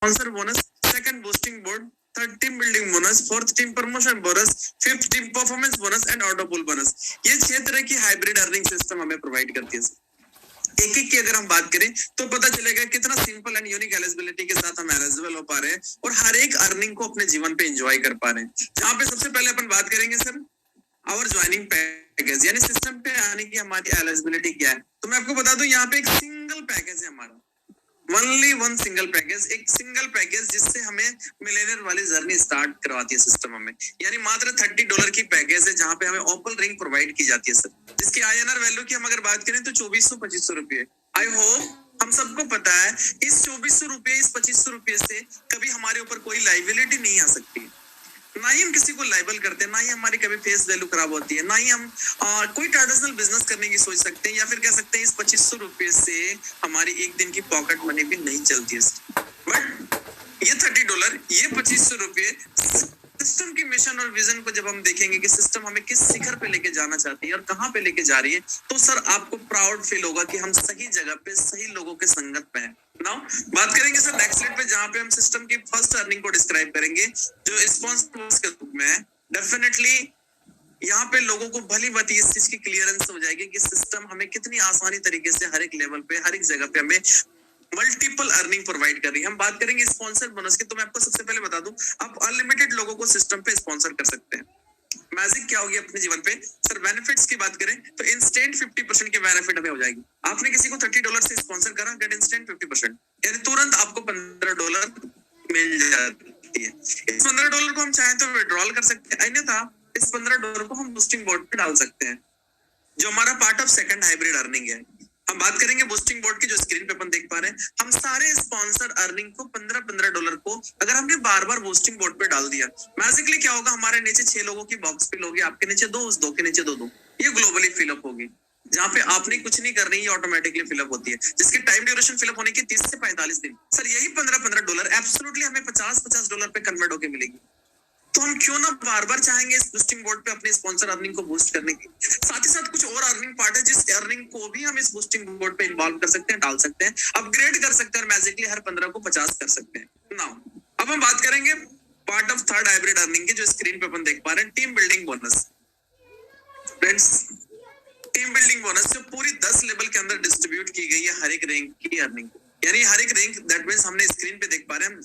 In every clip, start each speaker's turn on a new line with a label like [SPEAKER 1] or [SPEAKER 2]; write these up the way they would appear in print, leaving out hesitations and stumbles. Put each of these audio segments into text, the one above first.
[SPEAKER 1] Sponsor bonus, second boosting board, third team building bonus, fourth team promotion bonus, fifth team performance bonus and auto pool bonus. ये 6 तरह की hybrid earning system हमें provide करती है। एक एक की अगर हम बात करें तो पता चलेगा कितना सिंपल एंड यूनिक एलिजिबिलिटी के साथ हम एलिजिबल हो पा रहे हैं और हर एक अर्निंग को अपने जीवन पे एंजॉय कर पा रहे हैं। जहां पे सबसे पहले अपन बात करेंगे सर आवर ज्वाइनिंग पैकेज, यानी सिस्टम पे आने की हमारी एलिजिबिलिटी क्या है। तो मैं आपको बता दूं यहाँ पे एक सिंगल पैकेज है हमारा, ओनली वन सिंगल पैकेज, एक सिंगल पैकेज जिससे हमें मिलेनियर वाली जर्नी स्टार्ट करवाती है सिस्टम हमें, यानी मात्र $30 की पैकेज है जहां पे हमें ओपल रिंग प्रोवाइड की जाती है सर, जिसकी INR वैल्यू की हम अगर बात करें तो 2400-2500 रुपए। आई होप हम सबको पता है इस 2400 रुपए, इस 2500 रुपए से कभी हमारे ऊपर कोई लाइबिलिटी नहीं आ सकती, ना ही हम किसी को लाइबल करते हैं, ना ही हमारी कभी फेस वैल्यू खराब होती है, ना ही हम कोई ट्रेडिशनल बिजनेस करने की सोच सकते हैं, या फिर कह सकते हैं इस 2500 रुपए से हमारी एक दिन की पॉकेट मनी भी नहीं चलती है। बट ये $30, ये 2500 रुपए सिस्टम की मिशन और विजन को जब हम देखेंगे कि सिस्टम हमें किस शिखर पे लेके जाना चाहती है और कहाँ पे लेके जा रही है, तो सर आपको प्राउड फील होगा कि हम सही जगह पे सही लोगों के संगत में हैं। नाउ बात करेंगे सर नेक्स्ट स्लाइड पे, जहां पे हम सिस्टम की फर्स्ट अर्निंग को डिस्क्राइब करेंगे जो स्पॉन्सर के रूप में है। डेफिनेटली यहाँ पे लोगों को भली भांति इस चीज की क्लियरेंस हो जाएगी कि सिस्टम हमें कितनी आसानी तरीके से हर एक लेवल पे, हर एक जगह पे हमें मल्टीपल अर्निंग प्रोवाइड कर रही है। हम बात करेंगे स्पॉन्सर बोनस की, तो मैं आपको सबसे पहले बता दूं आप अनलिमिटेड लोगों को सिस्टम पे स्पॉन्सर कर सकते हैं। मैजिक क्या होगी अपने जीवन पे सर, बेनिफिट्स की बात करें तो इंस्टेंट 50% के बेनिफिट हमें हो जाएगी। आपने किसी को $30 से स्पॉन्सर करा, गेट इंस्टेंट 50%, यानी तुरंत आपको $15 मिल जाती है। इस $15 को हम चाहें तो विड्रॉल कर सकते हैं, अन्यथा इस $15 को हम बूस्टिंग बोर्ड पे डाल सकते हैं, जो हमारा part of second hybrid earning है। हम बात करेंगे बूस्टिंग बोर्ड की, जो स्क्रीन पे अपन देख पा रहे हैं। हम सारे स्पॉन्सर अर्निंग को $15 को अगर हमने बार बार बूस्टिंग बोर्ड पे डाल दिया, मैजिकली क्या होगा, हमारे नीचे 6 लोगों की बॉक्स फिल होगी, आपके नीचे 2, उस 2 के नीचे 2, ये ग्लोबली फिलअप होगी, जहाँ पे आपने कुछ नहीं करनी, ये ऑटोमेटिकली फिलअप होती है, जिसकी टाइम ड्यूरेशन फिलअप होने की 30 से 45 दिन। सर यही $15 एब्सोल्युटली हमें $50 पे कन्वर्ट होकर मिलेगी। तो हम क्यों ना बार बार चाहेंगे इस बूस्टिंग बोर्ड पे अपने स्पॉन्सर अर्निंग को बूस्ट करने की। साथ ही साथ कुछ और अर्निंग पार्ट है जिस अर्निंग को भी हम इस बूस्टिंग बोर्ड पे इन्वॉल्व कर सकते हैं, डाल सकते हैं, अपग्रेड कर सकते हैं और मैजिकली हर 15 को 50 कर सकते हैं। नाउ अब हम बात करेंगे part of third hybrid earning की, जो स्क्रीन पे अपन देख पा रहे हैं, team building bonus. Friends team building bonus जो पूरी 10 लेवल के अंदर डिस्ट्रीब्यूट की गई है हर एक रैंक की अर्निंग, यानी हर एक रैंक, दैट मींस हमने स्क्रीन पे देख पा रहे हैं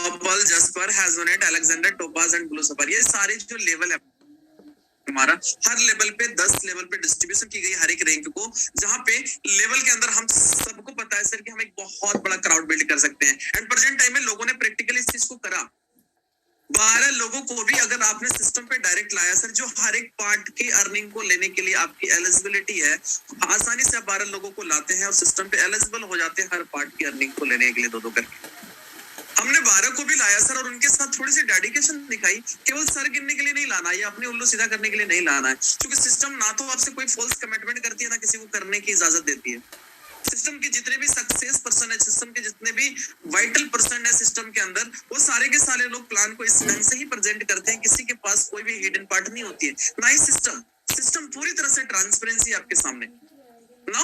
[SPEAKER 1] opal, jasper, hessonite, Alexander, topaz and blue sapphire, ये सारे जो लेवल है हमारा, हर लेवल पे 10 लेवल पे डिस्ट्रीब्यूशन की गई हर एक रैंक को, जहां पे लेवल के अंदर हम सबको पता है सर कि हम एक बहुत बड़ा क्राउड बिल्ड कर सकते हैं। एंड प्रेजेंट टाइम में लोगों ने प्रैक्टिकली इस चीज को करा। 12 लोगों को भी अगर आपने सिस्टम पे डायरेक्ट लाया सर, जो हर एक पार्ट की अर्निंग को लेने के लिए आपकी एलिजिबिलिटी है, आसानी से आप 12 लोगों को लाते हैं और सिस्टम पे एलिजिबल हो जाते हैं हर पार्ट की अर्निंग को लेने के लिए 2-2 करके। हमने 12 को भी लाया सर और उनके साथ थोड़ी सी डेडिकेशन दिखाई, केवल सर गिनने के लिए नहीं लाना, ये अपने उल्लू सीधा करने के लिए नहीं लाना है, क्योंकि सिस्टम ना तो आपसे कोई फॉल्स कमिटमेंट करती है, ना किसी को करने की इजाजत देती है। सिस्टम के जितने भी सक्सेस पर्सन है, सिस्टम के जितने भी वाइटल पर्सन है सिस्टम के अंदर, वो सारे के सारे लोग प्लान को इस ढंग से ही प्रेजेंट करते हैं, किसी के पास कोई भी हिडन पार्ट नहीं होती है, ना ही सिस्टम पूरी तरह से ट्रांसपेरेंसी आपके सामने। ना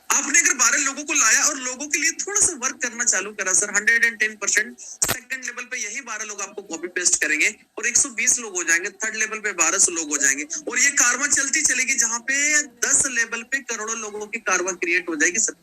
[SPEAKER 1] आपने अगर 12 लोगों को लाया और लोगों के लिए थोड़ा सा वर्क करना चालू करा सर, 110%, सेकंड लेवल पे यही 12 लोग आपको कॉपी पेस्ट करेंगे और 120 लोग हो जाएंगे, थर्ड लेवल पे 1200 लोग हो जाएंगे, और ये कारवां चलती चलेगी, जहां पे 10 लेवल पे करोड़ों लोगों की कारवां क्रिएट हो जाएगी सर।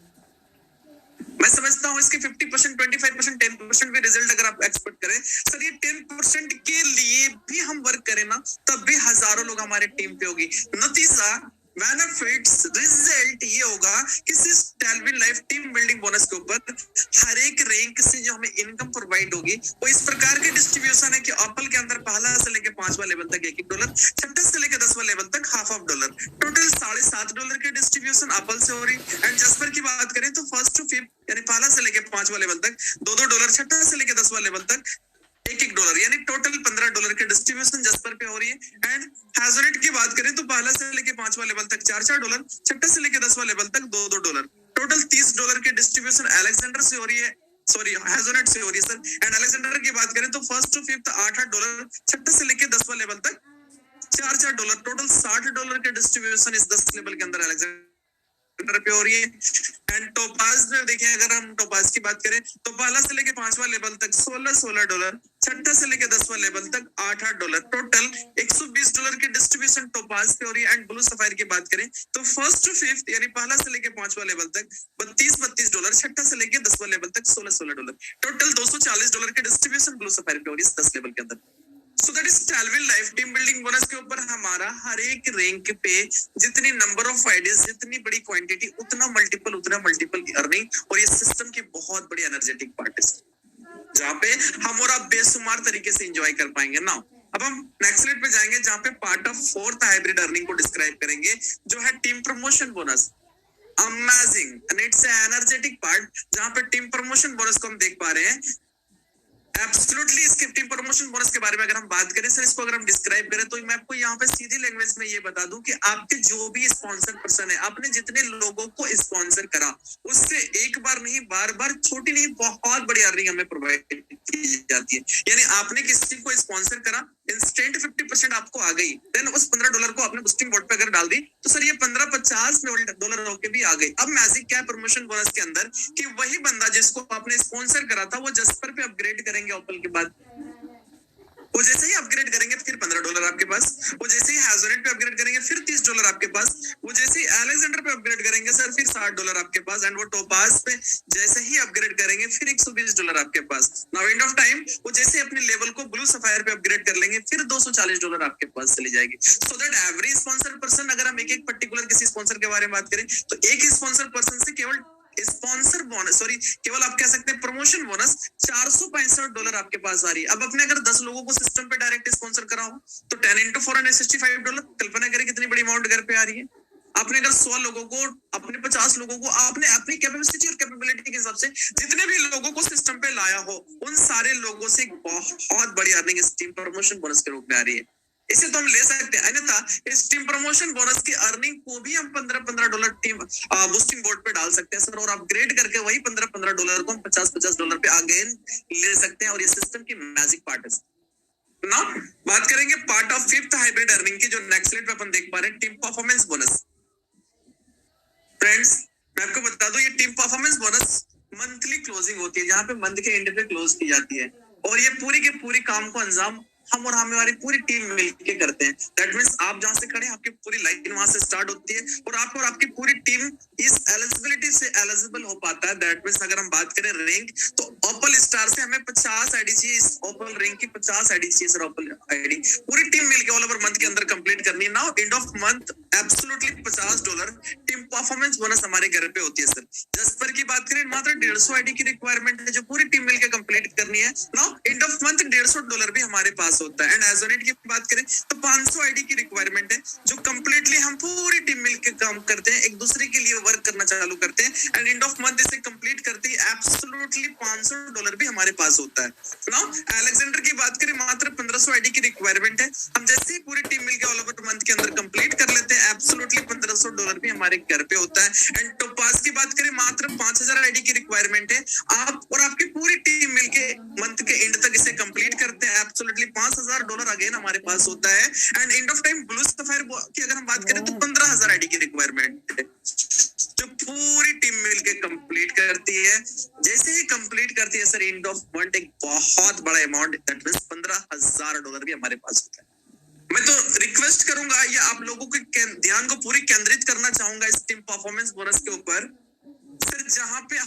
[SPEAKER 1] मैं समझता हूँ इसके 50%, 25%, 10% भी रिजल्ट अगर आप एक्सपेक्ट करें सर, ये 10% के लिए भी हम वर्क करें ना, तब भी हजारों लोग हमारे टीम पे होगी। नतीजा, बेनिफिट्स, रिजल्ट ये होगा कि Tailwind life team building bonus के ऊपर हर एक रैंक से जो हमें इनकम प्रोवाइड होगी, वो इस प्रकार की डिस्ट्रीब्यूशन है कि एप्पल के अंदर पहला से लेके 5वां लेवल तक $1-1, छठा से लेके 10वां लेवल तक $0.5, टोटल $7.5 की डिस्ट्रीब्यूशन एप्पल से हो रही। एंड जस्पर की बात करें तो फर्स्ट टू फिफ्थ, यानी पहला से लेके 5वां लेवल तक $2-2, छठा से लेके 10वां लेवल तक $1-1, यानी टोटल $15 की डिस्ट्रीब्यूशन जस्पर पे हो रही है। एंड हेज़ोनेट की बात करें तो पहला से लेके 5वां लेवल तक $4-4, छठा से लेके 10वां लेवल तक $2-2, टोटल $30 की डिस्ट्रीब्यूशन अलेक्जेंडर से हो रही है, सॉरी हेज़ोनेट से हो रही है सर। एंड अलेक्जेंडर की बात करें तो फर्स्ट टू फिफ्थ $8-8, छठा से लेके 10वां लेवल तक $4-4, टोटल $60 के डिस्ट्रीब्यूशन इस 10 लेवल के अंदर अलेक्जेंडर अलेक्जेंडर पे हो रही है। एंड टोपाज में देखिए, अगर हम टोपाज की बात करें तो पहला से लेके 5वां लेवल तक $16 छठा से लेके 10वां लेवल तक $8 टोटल $120 की डिस्ट्रीब्यूशन टोपाज पे हो रही है। एंड ब्लू सफायर की बात करें तो फर्स्ट टू फिफ्थ यानी पहला से लेके 5वां लेवल तक $32 छठा से लेके 10वां लेवल तक $16 टोटल $240 की डिस्ट्रीब्यूशन ब्लू सफायर पे हो रही है 10 लेवल के अंदर। So that is Tailwind life team building bonus के ऊपर हमारा हर एक रैंक पे जितनी नंबर ऑफ आइडियाज, जितनी बड़ी क्वांटिटी, उतना मल्टीपल की अर्निंग। और ये सिस्टम की बहुत बड़ी एनर्जेटिक पार्ट है जहाँ पे हम और आप बेशुमार तरीके से एंजॉय कर पाएंगे ना। अब हम नेक्स्ट स्लाइड पे जाएंगे जहाँ पे part of fourth hybrid earning को डिस्क्राइब करेंगे जो है team promotion bonus. Amazing and it's energetic part जहाँ पे टीम प्रमोशन बोनस को हम देख पा रहे हैं। एब्सोल्युटली इसके टीम प्रमोशन बोनस के बारे में अगर हम बात करें सर, इसको अगर हम डिस्क्राइब करें तो मैं आपको यहाँ पे सीधी लैंग्वेज में ये बता दूं कि आपके जो भी स्पॉन्सर पर्सन है, आपने जितने लोगों को स्पॉन्सर करा उससे एक बार नहीं, बार बार, छोटी नहीं, बहुत बड़ी अर्निंग हमें प्रोवाइड की जाती है। यानी आपने किसी को स्पॉन्सर करा, इंस्टेंट 50% आपको आ गई, देन उस $15 को आपने बूस्टिंग बोर्ड पे अगर डाल दी तो सर ये $15-50 होके भी आ गई। अब मैजिक क्या है प्रमोशन बोनस के अंदर कि वही बंदा जिसको आपने स्पॉन्सर करा था वो जस्पर पे अपग्रेड करेंगे ओपल के बाद, वो जैसे ही अपग्रेड करेंगे फिर $15 आपके पास, वो जैसे ही हैजोनेट पे अपग्रेड करेंगे फिर $30 आपके पास, वो जैसे ही अलेक्जेंडर पे अपग्रेड करेंगे सर फिर $60 आपके पास, एंड वो टोपाज पे जैसे ही अपग्रेड करेंगे फिर $120 आपके पास। नाउ एंड ऑफ टाइम वो जैसे अपने लेवल को ब्लू सफायर पे अपग्रेड कर लेंगे फिर $240 आपके पास चली जाएगी। So that every sponsor person, अगर हम एक पर्टिकुलर किसी स्पॉन्सर के बारे में बात करें तो एक स्पॉन्सर पर्सन से केवल स्पॉन्सर बोनस, सॉरी केवल आप कह सकते हैं प्रमोशन बोनस $465 आपके पास आ रही है। अब अपने अगर 10 लोगों को सिस्टम पे डायरेक्ट स्पॉन्सर करा हो तो 10 × $465, कल्पना करें कितनी बड़ी अमाउंट घर पे आ रही है। आपने अगर 100 लोगों को, अपने 50 लोगों को, आपने अपनी कैपेसिटी और कैपेबिलिटी के हिसाब से जितने भी लोगों को सिस्टम पे लाया हो उन सारे लोगों से एक बहुत बड़ी अर्निंग इस टीम प्रमोशन बोनस के रूप में आ रही है। इसे तो हम ले सकते हैं, अन्यथा इस टीम प्रमोशन बोनस की अर्निंग को भी हम $15 टीम बूस्टिंग बोर्ड पे डाल सकते हैं सर, और अपग्रेड करके वही $15 को हम $50 पे अगेन ले सकते हैं। और ये सिस्टम की मैजिक पार्ट है। नाउ बात करेंगे part of fifth hybrid earning की, जो नेक्स्ट स्लाइड पे अपन देख पा रहे हैं, टीम परफॉर्मेंस बोनस। फ्रेंड्स मैं आपको बता दूं, ये team performance bonus monthly closing होती है जहाँ पे मंथ के एंड पे क्लोज की जाती है, और ये पूरी के पूरी काम को अंजाम हम और हमारी पूरी टीम मिलके करते हैं। दैट मींस आप जहां से खड़े हैं आपकी पूरी लाइन वहां से स्टार्ट होती है और आप और आपकी पूरी टीम इस एलिजिबिलिटी से एलिजिबल हो पाता है। दैट मींस अगर हम बात करें रैंक तो ओपल स्टार से हमें 50 आईडी चाहिए, इस ओपल रैंक की 50 आईडी चाहिए सर, ओपल आईडी पूरी टीम मिलके ऑल ओवर मंथ के अंदर कंप्लीट करनी है। Now end of month absolutely $50 team performance bonus हमारे घर पे होती है सर। जस्पर की बात करें मात्र 150 आईडी की रिक्वायरमेंट है जो पूरी टीम मिलकर कंप्लीट करनी है। नाउ एंड ऑफ मंथ $150 भी हमारे पास होता है। एंड एजोनेट की बात करें तो 500 आईडी की रिक्वायरमेंट है जो कंप्लीटली हम पूरी टीम मिलकर काम करते हैं, एक दूसरे के लिए वर्क करना चालू करते हैं, एंड एंड ऑफ मंथ इसे कंप्लीट करते ही एब्सोल्युटली $500 भी हमारे पास होता है। नाउ अलेक्जेंडर की बात करें मात्र 1500 आईडी की रिक्वायरमेंट है, हम जैसे ही पूरी टीम मिलकर ऑल ओवर मंथ के अंदर कंप्लीट कर लेते हैं एब्सोल्युटली $1500 भी हमारे घर पे होता है। एंड टोपाज की बात करें मात्र 5000 आईडी की रिक्वायरमेंट है, आप और आपकी पूरी टीम मिलके मंथ के एंड तक इसे कंप्लीट करते हैं एब्सोल्युटली $5000 अगेन हमारे पास होता है। And end of time blue sapphire की अगर हम बात करें तो 15000 आईडी की रिक्वायरमेंट है जो पूरी टीम मिलके कंप्लीट करती है। जैसे ही कंप्लीट करती है सर एंड ऑफ मंथ एक बहुत बड़ा अमाउंट दैट मींस $15000 भी हमारे पास होता है। मैं तो रिक्वेस्ट करूंगा या आप लोगों के ध्यान को पूरी केंद्रित करना चाहूंगा इस टीम परफॉर्मेंस बोनस के ऊपर सर, जहां पे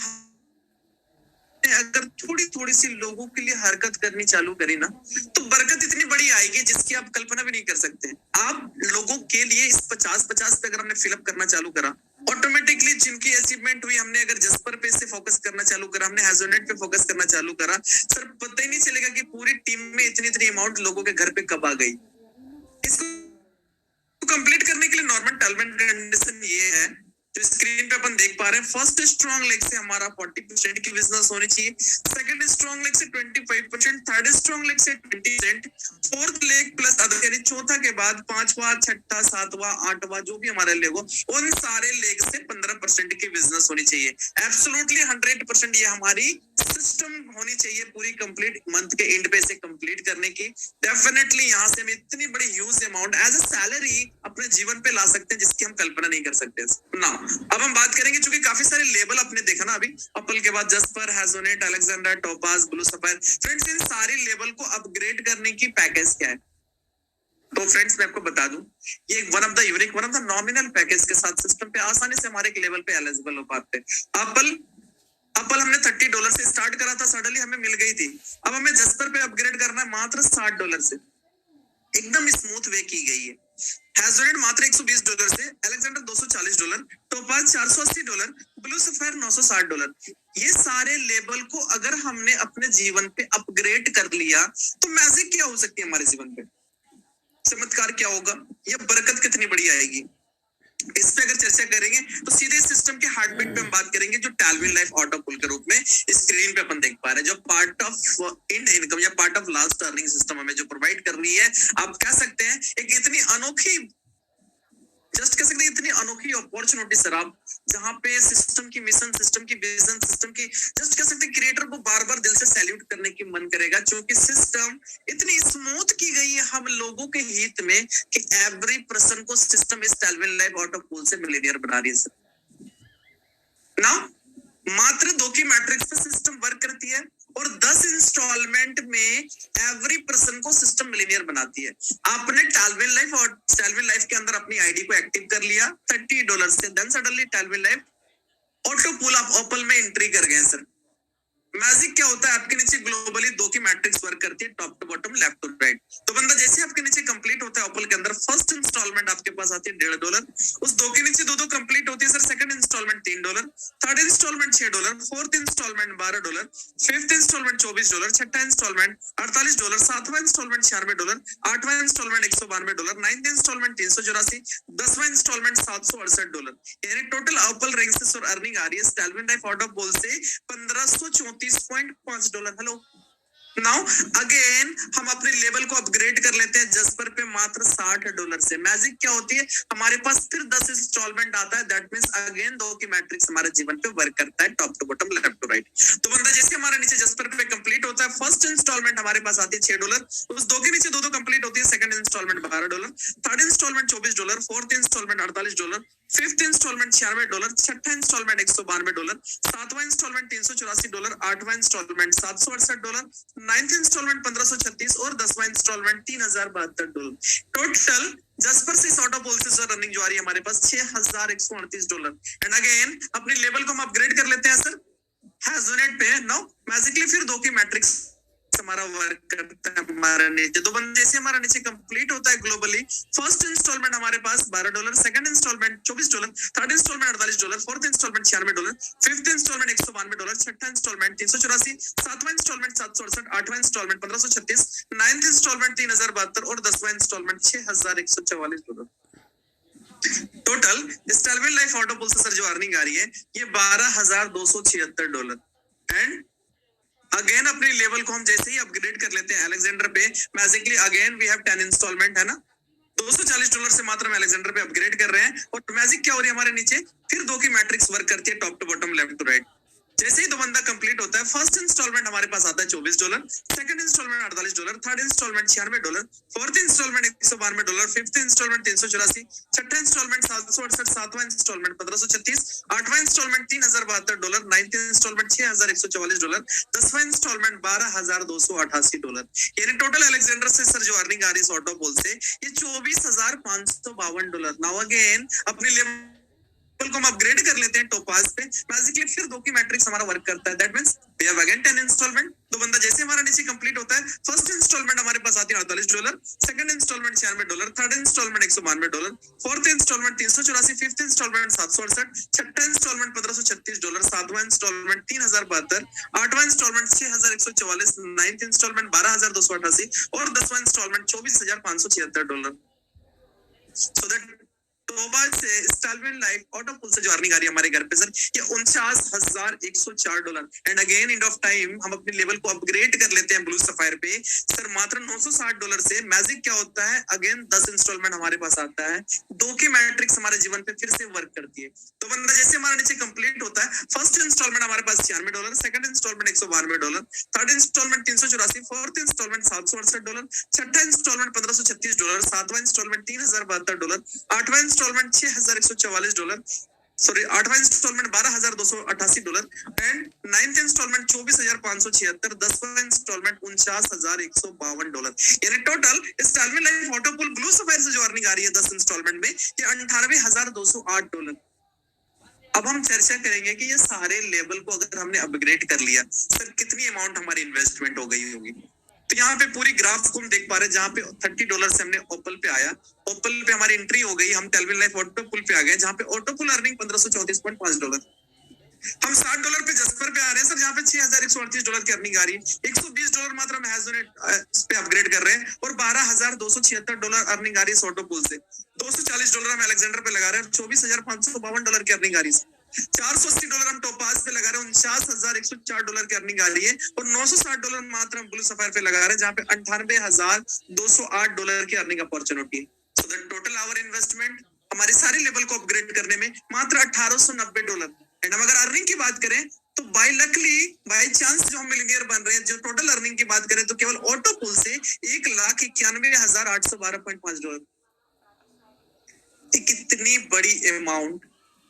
[SPEAKER 1] अगर थोड़ी थोड़ी सी लोगों के लिए हरकत करनी चालू करी ना तो बरकत इतनी बड़ी आएगी जिसकी आप कल्पना भी नहीं कर सकते। आप लोगों के लिए इस 50-50 पे अगर हमने फिलअप करना चालू करा ऑटोमेटिकली जिनकी अचीवमेंट हुई, हमने अगर जस्पर पे से फोकस करना चालू करा, हमने हैजोनेट पे फोकस करना चालू करा सर, पता ही नहीं चलेगा कि पूरी टीम में इतनी अमाउंट लोगों के घर पे कब आ गई। इसको कंप्लीट करने के लिए नॉर्मल टर्म एंड कंडीशन ये है जो स्क्रीन पे अपन देख पा रहे हैं। फर्स्ट स्ट्रॉन्ग लेग से हमारा 40% की बिजनेस होनी चाहिए, सेकंड स्ट्रॉन्ग लेग से 25%, थर्ड स्ट्रॉन्ग लेग से 20%, फोर्थ लेग प्लस अदर यानी चौथा के बाद 5वां, 6ठा, 7वां, 8वां जो भी हमारे लेग हो उन सारे लेग से 15% की बिजनेस होनी चाहिए। एब्सोल्युटली 100% ये हमारी सिस्टम होनी चाहिए पूरी कंप्लीट मंथ के एंड पे से कंप्लीट करने की। डेफिनेटली यहाँ से हम इतनी बड़ी huge amount as a salary अपने जीवन पे ला सकते हैं जिसकी हम कल्पना नहीं कर सकते। नाउ अब हम बात करेंगे, चूंकि काफी सारे लेबल आपने देखा ना अभी, एप्पल के बाद jasper, hessonite, Alexander, topaz, blue sapphire. Friends, इन सारी लेबल को अपग्रेड करने की पैकेज क्या है? तो फ्रेंड्स मैं आपको बता दूं, ये one of the unique, one of the nominal package के साथ सिस्टम पे आसानी से हमारे एक लेवल पे एलिजिबल हो पाते हैं। एप्पल हमने $30 से स्टार्ट करा था, सडनली हमें मिल गई थी। अब हमें जस्पर पे अपग्रेड करना है मात्र $60 से, एकदम स्मूथ वे की गई है। हैजोनेट मात्र $120 से, अलेक्जेंडर $240, टोपाज $480, ब्लू सफायर $960। ये सारे लेबल को अगर हमने अपने जीवन पे अपग्रेड कर लिया तो मैजिक क्या हो सकती है हमारे जीवन पे, चमत्कार क्या होगा, ये बरकत कितनी बड़ी आएगी। इस पे अगर चर्चा करेंगे तो सीधे सिस्टम के हार्ट बीट पे हम बात करेंगे, जो टैलविन लाइफ ऑटो पुल के रूप में स्क्रीन पे अपन देख पा रहे हैं, जो पार्ट ऑफ इनकम या part of last earning system हमें जो प्रोवाइड कर रही है। आप कह सकते हैं एक इतनी अनोखी, जस्ट कह सकते हैं इतनी अनोखी अपॉर्चुनिटी सर, आप जहां पे सिस्टम की मिशन, सिस्टम की विजन, सिस्टम की, जस्ट कह सकते हैं क्रिएटर को बार बार दिल से सैल्यूट करने की मन करेगा, क्योंकि सिस्टम इतनी स्मूथ की गई है हम लोगों के हित में कि एवरी पर्सन को सिस्टम इस टैलविन लाइफ ऑटो पूल से मिलियनियर बना रही है सर ना। मात्र 2 की मैट्रिक्स पे सिस्टम वर्क करती है और 10 इंस्टॉलमेंट में एवरी पर्सन को सिस्टम मिलियनियर बनाती है। आपने टैलविन लाइफ और टैलविन लाइफ के अंदर अपनी आईडी को एक्टिव कर लिया $30 से, then suddenly Tailwind life auto pool आप एप्पल में एंट्री कर गए सर। मैजिक क्या होता है, आपके नीचे ग्लोबली 2 की मैट्रिक्स वर्क करती है, top to bottom, left to right. तो बंदा जैसे आपके नीचे कंप्लीट होता है एप्पल के अंदर, फर्स्ट इंस्टॉलमेंट आपके पास आती है $1.5, उस 2 के नीचे 2 कंप्लीट होती है sir. Second installment $3, third installment $6, fourth installment $12, fifth installment $24, छठा इंस्टॉलमेंट $48, सातवां इंस्टॉलमेंट $96, आठवां इंस्टॉलमेंट $192, नाइन्थ इंस्टॉलमेंट $384, 10वां इंस्टॉलमेंट $768। यानी टोटल एप्पल रिंग्स और अर्निंग आ रही है टैलविन लाइफ ऑटो पूल से $1534.5। हेलो, नाउ अगेन हम अपने लेवल को अपग्रेड कर लेते हैं जस्पर पे मात्र $60 से। मैजिक क्या होती है, हमारे पास फिर 10 इंस्टॉलमेंट आता है, दैट मींस अगेन 2 की मैट्रिक्स हमारे जीवन पे वर्क करता है, top to bottom, left to right. तो बंदा जैसे हमारा नीचे जस्पर पे कंप्लीट होता है, फर्स्ट इंस्टॉलमेंट हमारे पास आती है $6, उस 2 के नीचे 2 कंप्लीट होती है। Second installment $12, third installment $24, fourth installment $48, fifth installment $96, छठा इंस्टॉलमेंट $192, सातवां इंस्टॉलमेंट $384, आठवां इंस्टॉलमेंट $768, नाइन्थ इंस्टॉलमेंट $1536 और 10वां इंस्टॉलमेंट $3072। टोटल जस्पर से ऑटो पूल से सर रनिंग जो आ रही है हमारे पास $6138। एंड अगेन अपनी लेवल को हम अपग्रेड कर लेते हैं सर हैजोनेट पे। नाउ मैजिकली फिर 2 की मैट्रिक्स हमारा वर्क करता है हमारा नीचे। 2 बंदे जैसे हमारा नीचे कंप्लीट होता है ग्लोबली, फर्स्ट इंस्टॉलमेंट हमारे पास $12, second installment $24, third installment $48, fourth installment $96, fifth installment $192, छठा इंस्टॉलमेंट $384, सातवां इंस्टॉलमेंट $768, आठवां इंस्टॉलमेंट $1536, नाइन्थ इंस्टॉलमेंट $3072 और 10वां इंस्टॉलमेंट $6144। टोटल इस टैलविन लाइफ ऑटो पूल से सर जो अर्निंग आ रही है ये $12,276। एंड अगेन अपने लेवल को हम जैसे ही अपग्रेड कर लेते हैं अलेक्जेंडर पे, magically again we have 10 installment, है ना। $240 से मात्र हम अलेक्जेंडर पे अपग्रेड कर रहे हैं और मैजिक क्या हो रही है हमारे नीचे, फिर 2 की मैट्रिक्स वर्क करती है, top to bottom, left to right. जैसे ही 2 बंदा कंप्लीट होता है, फर्स्ट इंस्टॉलमेंट हमारे पास आता है $24, second installment $48, third installment $96, fourth installment $192, fifth installment $384, छठा इंस्टॉलमेंट $768, सातवां इंस्टॉलमेंट $1536, आठवां इंस्टॉलमेंट $3072, नाइन्थ इंस्टॉलमेंट $6144, 10वां इंस्टॉलमेंट $12,288। यानी टोटल अलेक्जेंडर से सर जो अर्निंग आ रही है ऑटो पूल से ये $24,552। नाउ अगेन अपनी लेवल को हम अपग्रेड कर लेते हैं टोपाज पे, मैजिकली फिर 2 की मैट्रिक्स हमारा वर्क करता है, that means we have again 10 installment. 2 बंदा जैसे हमारा नीचे कंप्लीट होता है, फर्स्ट इंस्टॉलमेंट हमारे पास आती है $48, second installment $96, third installment $192, fourth installment $384, fifth installment $768, छठा इंस्टॉलमेंट $1536, सातवां इंस्टॉलमेंट $3072, आठवां इंस्टॉलमेंट $6144, नाइन्थ इंस्टॉलमेंट $12,288 और 10वां इंस्टॉलमेंट $24,576। सो दैट टोपाज से टैलविन लाइफ ऑटो पूल से जो अर्निंग आ रही है हमारे घर पे सर ये $49,104। And again end of time हम अपने लेवल को अपग्रेड कर लेते हैं ब्लू सफायर पे सर मात्र $960 से। मैजिक क्या होता है, अगेन 10 इंस्टॉलमेंट हमारे पास आता है, 2 की मैट्रिक्स हमारे जीवन पे फिर से वर्क करती है। तो बंदा जैसे हमारा नीचे कंप्लीट होता है, फर्स्ट इंस्टॉलमेंट हमारे पास $96, second instalment $192, third instalment $384, fourth instalment $768, छठा इंस्टॉलमेंट $1536, सातवां इंस्टॉलमेंट $3072, आठवां इंस्टॉलमेंट $6144, सॉरी 8वां इंस्टॉलमेंट $12,288 एंड 9th इंस्टॉलमेंट $24,576, 10वां इंस्टॉलमेंट $49,152। यानी total instalment life autopool blue sapphire से जो अर्निंग आ रही है 10 इंस्टॉलमेंट में ये $98,208। अब हम चर्चा करेंगे कि ये सारे लेवल को अगर हमने अपग्रेड कर लिया सर कितनी अमाउंट हमारी इन्वेस्टमेंट हो गई होगी। तो यहाँ पे पूरी ग्राफ को हम देख पा रहे हैं जहाँ पे $30 से हमने ओपल पे आया, ओपल पे हमारी एंट्री हो गई, हम टेलविन लाइफ ऑटोपुल पे आ गए जहाँ पे ऑटोपुल अर्निंग $1,534.5। हम $60 पे जस्पर पे आ रहे हैं सर जहाँ पे $6,138 की अर्निंग आ रही है। $120 मात्र हम हैजोनेट पे अपग्रेड कर रहे हैं और $12,276 अर्निंग आ रही है ऑटोपुल से। $240 हम अलेक्जेंडर पे लगा रहे हैं, $24,552 की अर्निंग आ रही है। $480 हम टोपाज पे लगा रहे हैं, $49,104 की अर्निंग आ रही है और $960 मात्र हम ब्लू सफायर पे लगा रहे हैं जहाँ पे $98,208 की अर्निंग अपॉर्चुनिटी है। So the total our investment हमारे सारे लेवल को अपग्रेड करने में मात्र $1,890। एंड हम अगर अर्निंग की बात करें तो बाय लकली बाय चांस जो हम मिलियनियर बन रहे हैं, जो टोटल अर्निंग की बात करें तो केवल ऑटो पुल से $1,91,812.5। कितनी बड़ी अमाउंट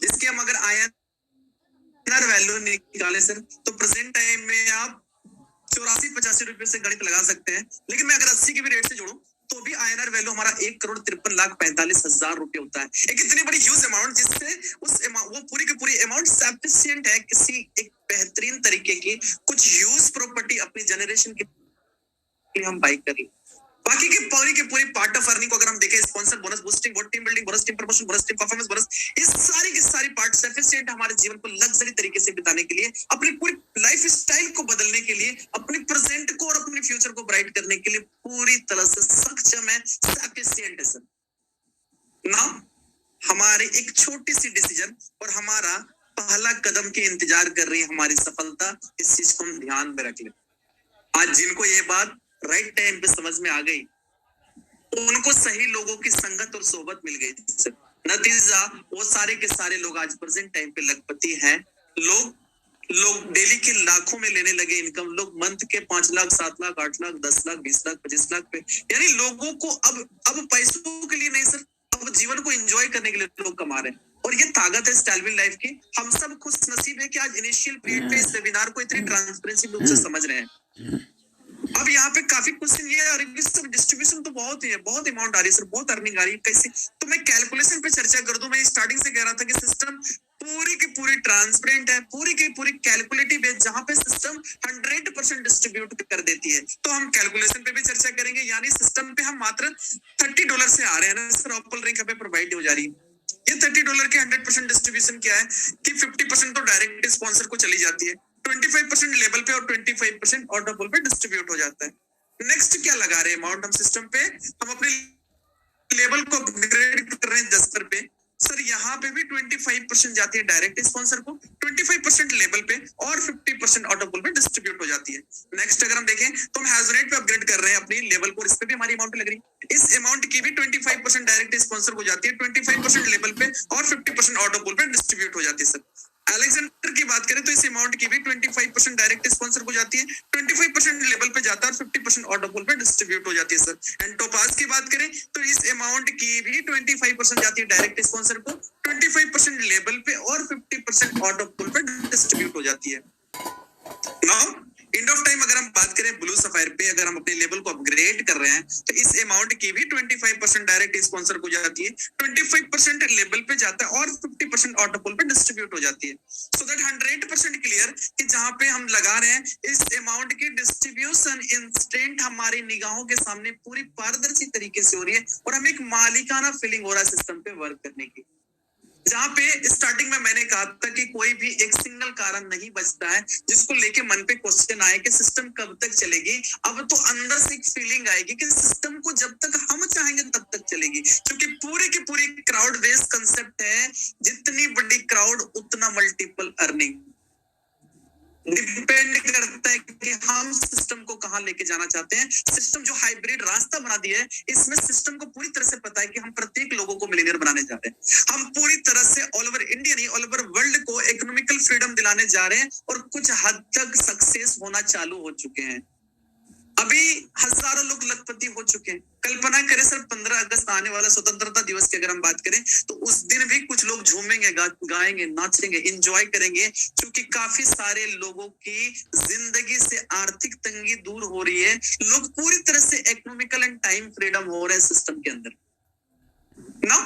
[SPEAKER 1] जिसके हम अगर INR वैल्यू निकाले सर तो प्रेजेंट टाइम में आप 84-85 रुपए से गणित लगा सकते हैं, लेकिन मैं अगर 80 के भी रेट से जोड़ूं तो भी INR वैल्यू हमारा 1,53,45,000 रुपए होता है। एक इतनी बड़ी ह्यूज अमाउंट जिससे वो पूरी की पूरी अमाउंट सफिशिएंट है किसी एक बेहतरीन तरीके की कुछ ह्यूज प्रॉपर्टी अपनी जनरेशन के लिए हम बाई कर लें। बाकी की पूरी पार्ट ऑफ अर्निंग को अगर हम देखें, sponsor bonus, boosting bonus, team building bonus, team promotion bonus, team performance bonus, ये सारी की सारी पार्ट सफिशिएंट हमारे जीवन को लग्जरी तरीके से बिताने के लिए, अपनी पूरी लाइफ स्टाइल को बदलने के लिए, अपने प्रेजेंट को और अपने फ्यूचर को ब्राइट करने के लिए पूरी तरह से सक्षम है, सफिशिएंट है सर। नाउ हमारे एक छोटी सी डिसीजन और हमारा पहला कदम के इंतजार कर रही है हमारी सफलता। इस चीज को हम ध्यान में रख लें। आज जिनको ये बात राइट टाइम पे समझ में आ गई तो उनको सही लोगों की संगत और सोबत मिल गई। नतीजा वो सारे के सारे लोग आज प्रेजेंट टाइम पे लखपति हैं। लोग डेली के लाखों में लेने लगे इनकम, लोग मंथ के 5 लाख, 7 लाख, 8 लाख, 10 लाख, 20 लाख, 25 लाख पे, यानी लोगों को अब पैसों के लिए नहीं सर, अब जीवन को एंजॉय करने के लिए लोग कमा रहे हैं। और ये ताकत है स्टाइलविन लाइफ की। हम सब खुश नसीब है कि आज इनिशियल पीरियड पे इस वेबिनार को इतनी ट्रांसपेरेंसी रूप से समझ रहे हैं। अब यहाँ पे काफी क्वेश्चन ये आ रही है, डिस्ट्रीब्यूशन तो बहुत ही है, बहुत अमाउंट आ रही है सर, बहुत अर्निंग आ रही है, कैसे? तो मैं कैलकुलेशन पे चर्चा कर दूं। मैं स्टार्टिंग से कह रहा था कि सिस्टम पूरी की पूरी ट्रांसपेरेंट है, पूरी की पूरी कैलकुलेटिव है, जहां पे सिस्टम 100% डिस्ट्रीब्यूट कर देती है। तो हम कैलकुलेशन पे भी चर्चा करेंगे, यानी सिस्टम पे हम मात्र $30 से आ रहे हैं ना सर, ऑपल रिंग हमें प्रोवाइड हो जा रही है। ये $30 के 100% डिस्ट्रीब्यूशन क्या है कि 50% तो डायरेक्ट स्पॉन्सर को चली जाती है, 25% लेवल पे और 25% ऑटोपुल पे डिस्ट्रीब्यूट हो जाता है। नेक्स्ट क्या लगा रहे हैं अमाउंट हम सिस्टम पे, हम अपने लेवल को अपग्रेड कर रहे हैं 10 पे सर, यहाँ पे भी 25% जाती है डायरेक्ट स्पॉन्सर को, 25% लेवल पे और 50% ऑटोपुल पे डिस्ट्रीब्यूट हो जाती है। नेक्स्ट अगर हम देखें तो हम हैजोनेट पे अपग्रेड कर रहे हैं अपनी लेवल को, इस पे भी हमारी अमाउंट लग रही है। इस अमाउंट की भी 25% डायरेक्ट स्पॉन्सर को जाती है, 25% लेवल पे और 50% ऑटोपुल पे डिस्ट्रीब्यूट हो जाती है सर। अलेक्जेंडर की बात करें तो इस अमाउंट की भी 25% डायरेक्ट स्पॉन्सर को जाती है, 25% लेवल पे जाता है और 50% ऑटोपुल पे डिस्ट्रीब्यूट हो जाती है सर। एंड टोपाज की बात करें तो इस अमाउंट की भी 25% जाती है डायरेक्ट स्पॉन्सर को, 25% लेवल पे और 50% ऑटोपुल पे डिस्ट्रीब्यूट हो जाती है। नाउ एंड ऑफ टाइम अगर हम बात करें ब्लू सफायर पे, अगर हम अपने लेवल को अपग्रेड कर रहे हैं तो इस अमाउंट की भी 25% डायरेक्ट स्पॉन्सर को जाती है, 25% लेवल पे जाता है और 50% ऑटोपुल पे डिस्ट्रीब्यूट हो जाती है। सो दैट 100% क्लियर कि जहां पे हम लगा रहे हैं इस अमाउंट की डिस्ट्रीब्यूशन इंस्टेंट हमारी निगाहों के सामने पूरी पारदर्शी तरीके से हो रही है और हमें एक मालिकाना फीलिंग हो रहा है सिस्टम पे वर्क करने की। जहाँ पे स्टार्टिंग में मैंने कहा था कि कोई भी एक सिंगल कारण नहीं बचता है जिसको लेके मन पे क्वेश्चन आए कि सिस्टम कब तक चलेगी। अब तो अंदर से एक फीलिंग आएगी कि सिस्टम को जब तक हम चाहेंगे तब तक चलेगी, क्योंकि पूरी की पूरी क्राउड बेस्ड कंसेप्ट है। जितनी बड़ी क्राउड उतना मल्टीपल अर्निंग। डिपेंड करता है कि हम सिस्टम को कहां लेके जाना चाहते हैं। सिस्टम जो हाइब्रिड रास्ता बना दिया है, इसमें सिस्टम को पूरी तरह से पता है कि हम प्रत्येक लोगों को मिलियनियर बनाने जा रहे हैं। हम पूरी तरह से ऑल ओवर इंडिया नहीं, ऑल ओवर वर्ल्ड को इकोनॉमिकल फ्रीडम दिलाने जा रहे हैं और कुछ हद तक सक्सेस होना चालू हो चुके हैं। अभी हजारों लोग लखपति हो चुके हैं, कल्पना करें सर 15 अगस्त आने वाला स्वतंत्रता दिवस की अगर हम बात करें तो उस दिन भी कुछ लोग झूमेंगे, गाएंगे, नाचेंगे, एंजॉय करेंगे, क्योंकि काफी सारे लोगों की जिंदगी से आर्थिक तंगी दूर हो रही है। लोग पूरी तरह से इकोनॉमिकल एंड टाइम फ्रीडम हो रहे हैं सिस्टम के अंदर ना।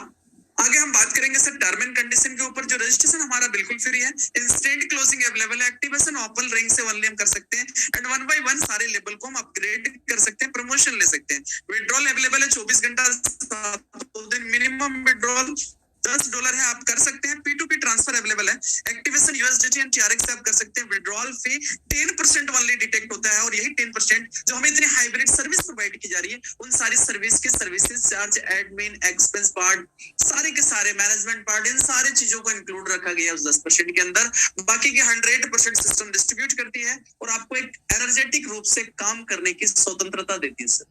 [SPEAKER 1] आगे हम बात करेंगे सर टर्म एंड कंडीशन के ऊपर। जो रजिस्ट्रेशन हमारा बिल्कुल फ्री है, इंस्टेंट क्लोजिंग अवेलेबल है, एक्टिवेशन ओपन रिंग से ओनली हम कर सकते हैं एंड वन बाय वन सारे लेवल को हम अपग्रेड कर सकते हैं, प्रमोशन ले सकते हैं। विड्रॉल अवेलेबल है 24 घंटा 7 दिन, मिनिमम विड्रॉल $10 है, आप कर सकते हैं। P2P ट्रांसफर अवेलेबल है, एक्टिवेशन USDT एंड TRX से आप कर सकते हैं। विड्रॉल फी 10% ओनली डिटेक्ट होता है और यही 10% जो हमें इतनी हाइब्रिड सर्विस प्रोवाइड की जा रही है, उन सारी सर्विस के services charge, admin, expense part, सारे के सारे मैनेजमेंट पार्ट, इन सारी चीजों को इंक्लूड रखा गया है उस 10% के अंदर। बाकी के 100% सिस्टम डिस्ट्रीब्यूट करती है और आपको एक एनर्जेटिक रूप से काम करने की स्वतंत्रता देती है sir.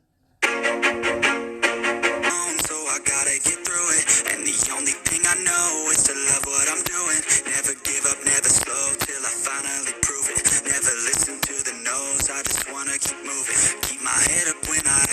[SPEAKER 2] I gotta get through it, and the only thing I know is to love what I'm doing. Never give up, never slow, till I finally prove it. Never listen to the no's, I just wanna keep moving. Keep my head up when I